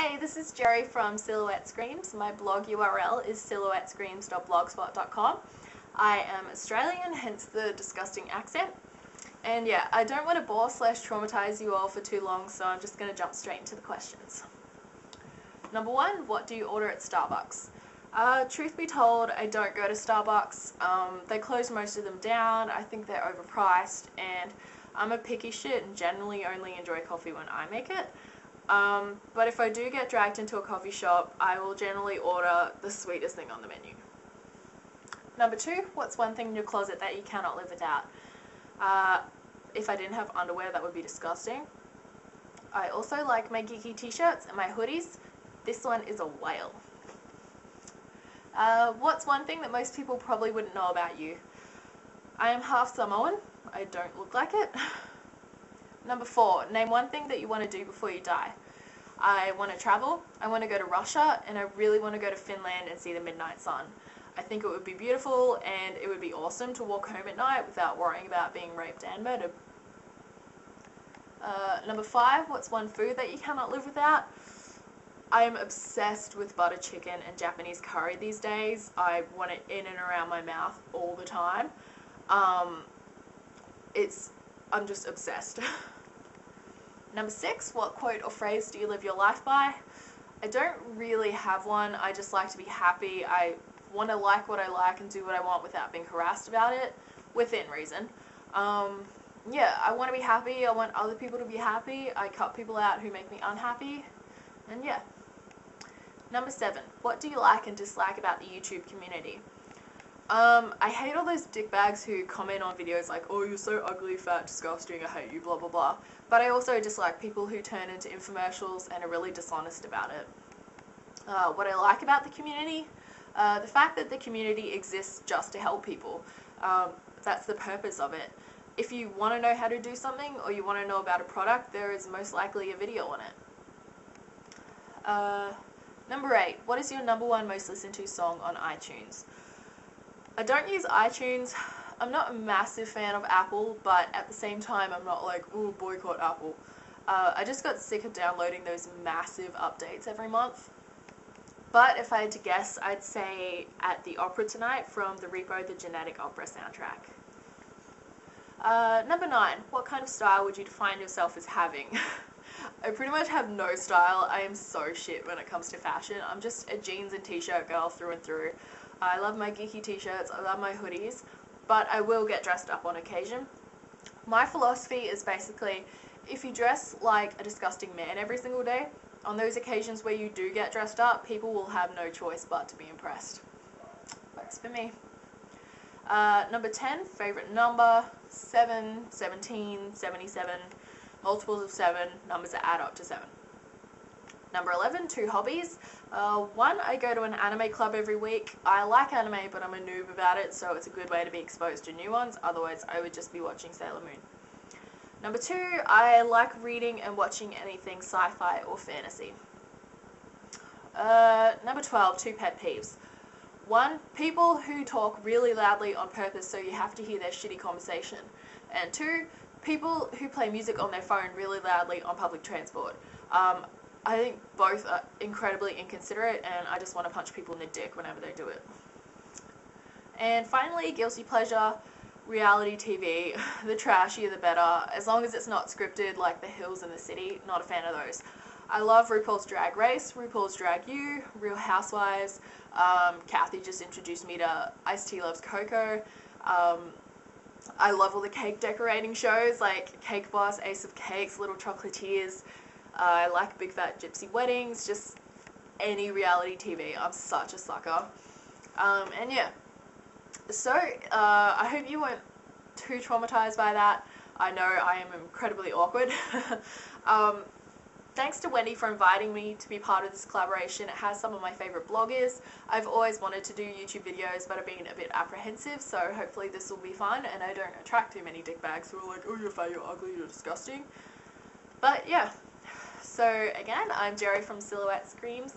Hey, this is Jerry from SilhouetteScreams. My blog URL is silhouettescreams.blogspot.com. I am Australian, hence the disgusting accent. And yeah, I don't want to bore/traumatize you all for too long, so I'm just going to jump straight into the questions. Number one, what do you order at Starbucks? Truth be told, I don't go to Starbucks. They close most of them down. I think they're overpriced, and I'm a picky shit and generally only enjoy coffee when I make it. But if I do get dragged into a coffee shop, I will generally order the sweetest thing on the menu. Number two, what's one thing in your closet that you cannot live without? If I didn't have underwear, that would be disgusting. I also like my geeky t-shirts and my hoodies. This one is a whale. What's one thing that most people probably wouldn't know about you? I am half Samoan. I don't look like it. Number four, name one thing that you want to do before you die. I want to travel, I want to go to Russia, and I really want to go to Finland and see the midnight sun. I think it would be beautiful, and it would be awesome to walk home at night without worrying about being raped and murdered. Number five, what's one food that you cannot live without? I am obsessed with butter chicken and Japanese curry these days. I want it in and around my mouth all the time. I'm just obsessed. Number six, what quote or phrase do you live your life by? I don't really have one. I just like to be happy. I want to like what I like and do what I want without being harassed about it, within reason. Yeah, I want to be happy. I want other people to be happy. I cut people out who make me unhappy. And yeah. Number seven, what do you like and dislike about the YouTube community? I hate all those dickbags who comment on videos like, oh, you're so ugly, fat, disgusting, I hate you, blah, blah, blah. But I also dislike people who turn into infomercials and are really dishonest about it. What I like about the community? The fact that the community exists just to help people. That's the purpose of it. If you want to know how to do something or you want to know about a product, there is most likely a video on it. Number eight, what is your number one most listened to song on iTunes? I don't use iTunes. I'm not a massive fan of Apple, but at the same time, I'm not like, ooh, boycott Apple. I just got sick of downloading those massive updates every month. But if I had to guess, I'd say At the Opera Tonight from the Repo the Genetic Opera soundtrack. Number nine, what kind of style would you define yourself as having? I pretty much have no style. I am so shit when it comes to fashion. I'm just a jeans and t-shirt girl through and through. I love my geeky t-shirts, I love my hoodies, but I will get dressed up on occasion. My philosophy is basically, if you dress like a disgusting man every single day, on those occasions where you do get dressed up, people will have no choice but to be impressed. Works for me. Number 10, favorite number, 7, 17, 77, multiples of 7, numbers that add up to 7. Number 11, two hobbies. One, I go to an anime club every week. I like anime, but I'm a noob about it, so it's a good way to be exposed to new ones. Otherwise, I would just be watching Sailor Moon. Number 2, I like reading and watching anything sci-fi or fantasy. Number 12, two pet peeves. 1, people who talk really loudly on purpose so you have to hear their shitty conversation. And 2, people who play music on their phone really loudly on public transport. I think both are incredibly inconsiderate, and I just want to punch people in the dick whenever they do it. And finally, guilty pleasure, reality TV. The trashier the better, as long as it's not scripted like The Hills and the City. Not a fan of those. I love RuPaul's Drag Race, RuPaul's Drag U, Real Housewives. Kathy just introduced me to Ice-T Loves Coco. I love all the cake decorating shows like Cake Boss, Ace of Cakes, Little Chocolatiers. I like Big Fat Gypsy Weddings, just any reality TV. I'm such a sucker. And yeah, so I hope you weren't too traumatized by that. I know I am incredibly awkward. Thanks to Wendy for inviting me to be part of this collaboration. It has some of my favorite bloggers. I've always wanted to do YouTube videos, but I've been a bit apprehensive, so hopefully this will be fun and I don't attract too many dickbags who are like, oh, you're fat, you're ugly, you're disgusting. But yeah. So again, I'm Jerry from SilhouetteScreams.